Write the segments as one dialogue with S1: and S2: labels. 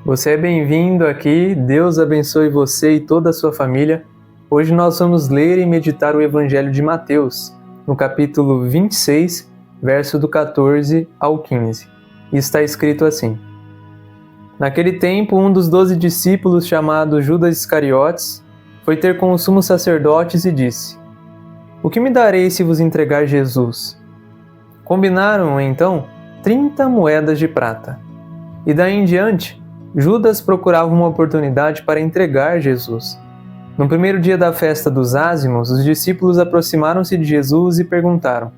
S1: Você é bem-vindo aqui, Deus abençoe você e toda a sua família. Hoje nós vamos ler e meditar o Evangelho de Mateus, no capítulo 26, verso do 14 ao 15. E está escrito assim: Naquele tempo, um dos 12 discípulos, chamado Judas Iscariotes, foi ter com os sumos sacerdotes e disse: O que me dareis se vos entregar Jesus? Combinaram, então, 30 moedas de prata. E daí em diante, Judas procurava uma oportunidade para entregar Jesus. No primeiro dia da festa dos ázimos, os discípulos aproximaram-se de Jesus e perguntaram: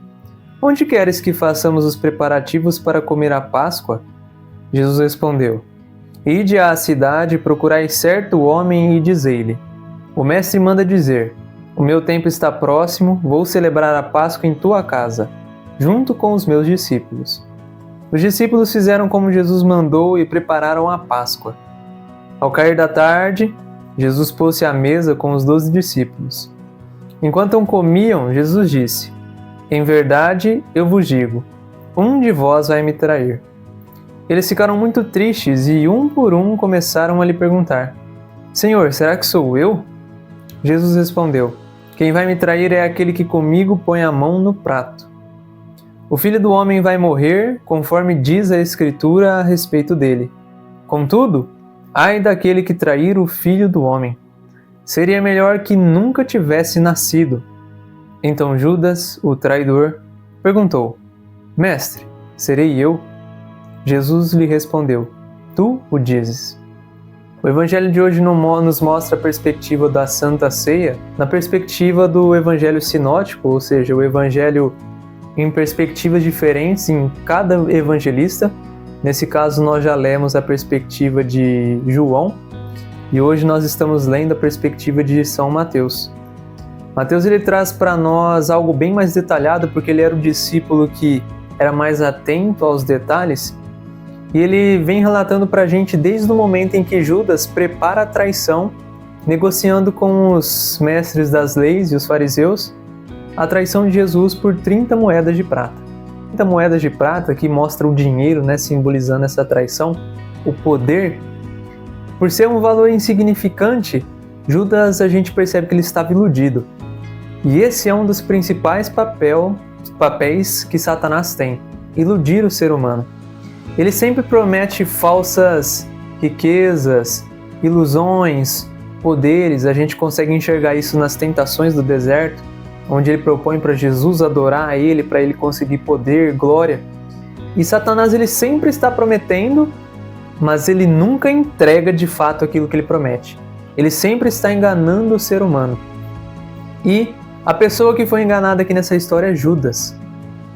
S1: Onde queres que façamos os preparativos para comer a Páscoa? Jesus respondeu: Ide à cidade, procurai certo homem e dizei-lhe: O mestre manda dizer: O meu tempo está próximo, vou celebrar a Páscoa em tua casa, junto com os meus discípulos. Os discípulos fizeram como Jesus mandou e prepararam a Páscoa. Ao cair da tarde, Jesus pôs-se à mesa com os 12 discípulos. Enquanto comiam, Jesus disse: Em verdade, eu vos digo, um de vós vai me trair. Eles ficaram muito tristes e, um por um, começaram a lhe perguntar: Senhor, será que sou eu? Jesus respondeu: Quem vai me trair é aquele que comigo põe a mão no prato. O Filho do Homem vai morrer, conforme diz a Escritura a respeito dele. Contudo, ai daquele que trair o Filho do Homem. Seria melhor que nunca tivesse nascido. Então Judas, o traidor, perguntou: Mestre, serei eu? Jesus lhe respondeu: Tu o dizes. O Evangelho de hoje nos mostra a perspectiva da Santa Ceia na perspectiva do Evangelho sinótico, ou seja, o Evangelho em perspectivas diferentes em cada evangelista. Nesse caso, nós já lemos a perspectiva de João e hoje nós estamos lendo a perspectiva de São Mateus. Mateus ele traz para nós algo bem mais detalhado porque ele era o discípulo que era mais atento aos detalhes e ele vem relatando para a gente desde o momento em que Judas prepara a traição, negociando com os mestres das leis e os fariseus a traição de Jesus por 30 moedas de prata. 30 moedas de prata que mostra o dinheiro, simbolizando essa traição, o poder. Por ser um valor insignificante, Judas a gente percebe que ele estava iludido. E esse é um dos principais papéis que Satanás tem, iludir o ser humano. Ele sempre promete falsas riquezas, ilusões, poderes. A gente consegue enxergar isso nas tentações do deserto, onde ele propõe para Jesus adorar a ele, para ele conseguir poder, glória. E Satanás ele sempre está prometendo, mas ele nunca entrega de fato aquilo que ele promete. Ele sempre está enganando o ser humano. E a pessoa que foi enganada aqui nessa história é Judas.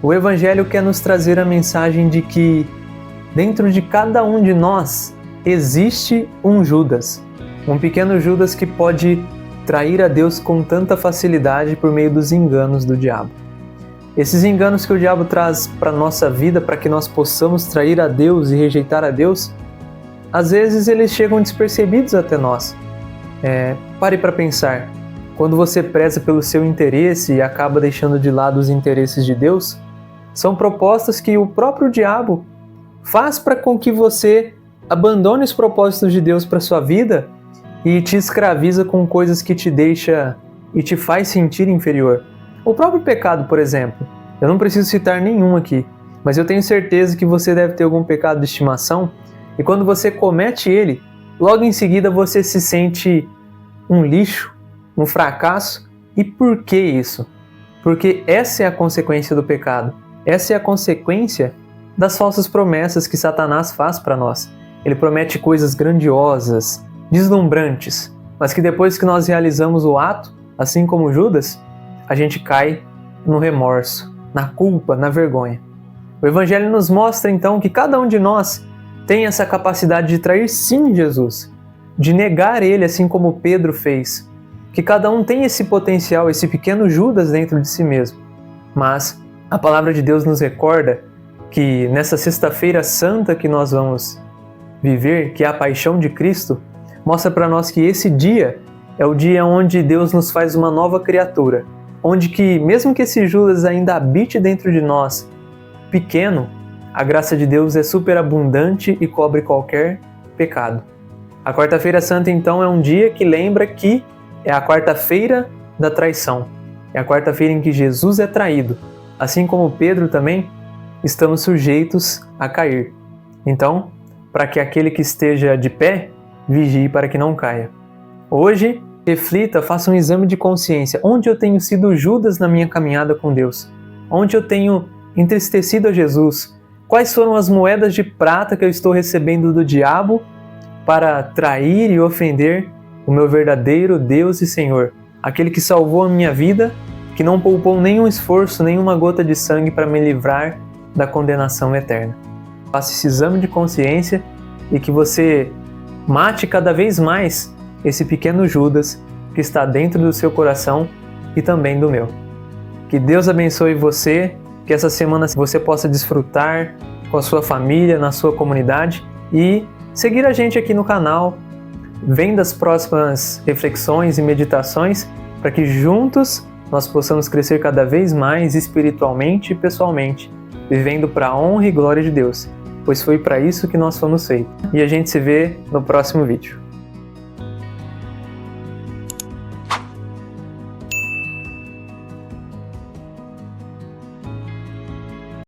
S1: O Evangelho quer nos trazer a mensagem de que dentro de cada um de nós existe um Judas, um pequeno Judas que pode trair a Deus com tanta facilidade por meio dos enganos do diabo. Esses enganos que o diabo traz para a nossa vida, para que nós possamos trair a Deus e rejeitar a Deus, às vezes eles chegam despercebidos até nós. Pare para pensar. Quando você preza pelo seu interesse e acaba deixando de lado os interesses de Deus, são propostas que o próprio diabo faz para com que você abandone os propósitos de Deus para sua vida e te escraviza com coisas que te deixa e te faz sentir inferior. O próprio pecado, por exemplo. Eu não preciso citar nenhum aqui, mas eu tenho certeza que você deve ter algum pecado de estimação e quando você comete ele, logo em seguida você se sente um lixo, um fracasso. E por que isso? Porque essa é a consequência do pecado. Essa é a consequência das falsas promessas que Satanás faz para nós. Ele promete coisas grandiosas, deslumbrantes, mas que depois que nós realizamos o ato, assim como Judas, a gente cai no remorso, na culpa, na vergonha. O Evangelho nos mostra então que cada um de nós tem essa capacidade de trair sim Jesus, de negar ele assim como Pedro fez, que cada um tem esse potencial, esse pequeno Judas dentro de si mesmo. Mas a palavra de Deus nos recorda que nessa sexta-feira santa que nós vamos viver, que é a paixão de Cristo, mostra para nós que esse dia é o dia onde Deus nos faz uma nova criatura, onde que, mesmo que esse Judas ainda habite dentro de nós, pequeno, a graça de Deus é superabundante e cobre qualquer pecado. A Quarta-feira Santa, então, é um dia que lembra que é a quarta-feira da traição. É a quarta-feira em que Jesus é traído. Assim como Pedro também, estamos sujeitos a cair. Então, para que aquele que esteja de pé, vigie para que não caia. Hoje, reflita, faça um exame de consciência. Onde eu tenho sido Judas na minha caminhada com Deus? Onde eu tenho entristecido a Jesus? Quais foram as moedas de prata que eu estou recebendo do diabo para trair e ofender o meu verdadeiro Deus e Senhor? Aquele que salvou a minha vida, que não poupou nenhum esforço, nenhuma gota de sangue para me livrar da condenação eterna. Faça esse exame de consciência e que você mate cada vez mais esse pequeno Judas que está dentro do seu coração e também do meu. Que Deus abençoe você, que essa semana você possa desfrutar com a sua família, na sua comunidade e seguir a gente aqui no canal, vendo as próximas reflexões e meditações para que juntos nós possamos crescer cada vez mais espiritualmente e pessoalmente, vivendo para a honra e glória de Deus, pois foi para isso que nós fomos feitos. E a gente se vê no próximo vídeo.